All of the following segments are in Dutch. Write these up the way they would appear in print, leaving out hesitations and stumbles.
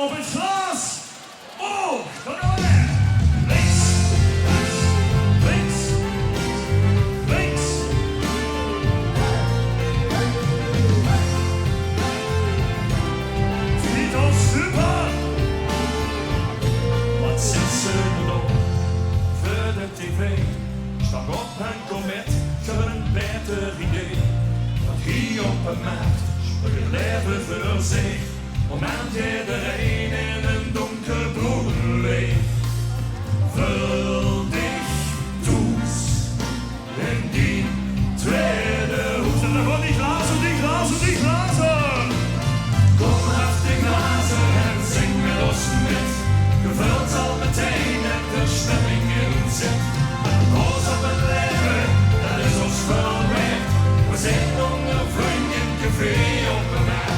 op het glas. Oh, dan gaan we. Links, rechts, links, links. Vito super. Wat zet ze er op voor de tv? Stap op een comet, voor een beter idee. Want hier op een maat, je leven voor zich. Omdat iedereen in een donker broer leeft. Vul dich toes in die tweede hoek. En dan gaan die glazen, die glazen, die glazen. Kom af de glazen en zing met ons met. Gevuld al meteen en de stemming in zit. Roos op het leven, dat is ons verwerkt. We zitten onder vrienden, café op een maat.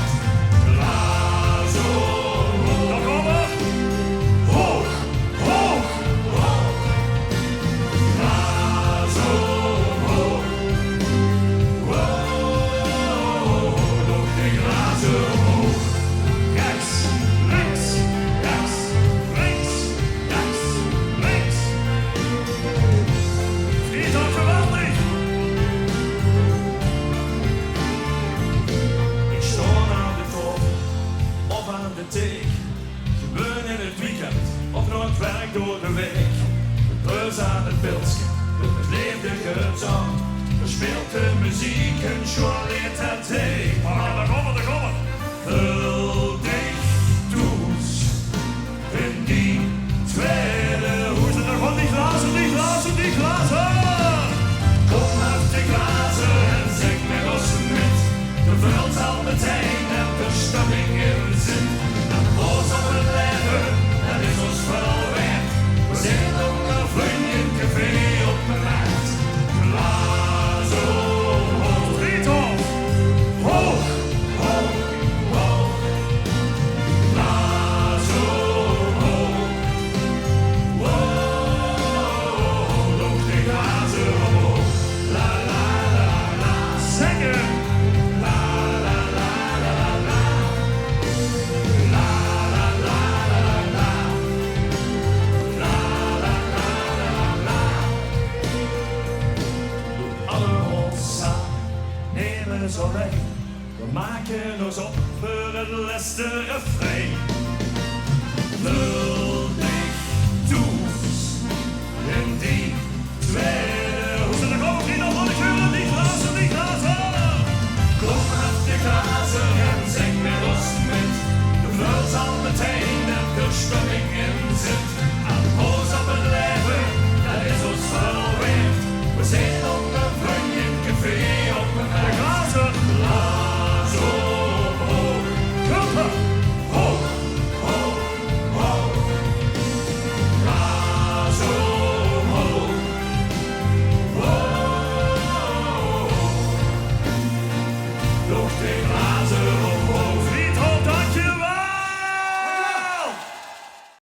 Gebeurt in het weekend of nog het werk door de week. De bus aan het pilsje, het levendige zang. Er speelt de muziek en Sean leert het thee. Maar daar komen we, daar komen we. Vul dich toes in die tweede hoes. En dan gaan die glazen, die glazen, die glazen. Kom uit de glazen en zing met ons met. De vult al meteen en de stemming in zit. Roos op het leven, dat is ons verwerkt. We zitten onder vrienden, café op de maat. Glazen hoog, friedhof, hoog, hoog, hoog. Glazen hoog, wow, loop de glazen omhoog. La la la la, zingen. We maken ons op voor het laatste refrein. Vul dich toes in die tweede hoes. En dan komen we nog van de geuren, die glazen, die glazen. Kom uit de glazen en zing met ons met. De vult al meteen en de stemming in zit.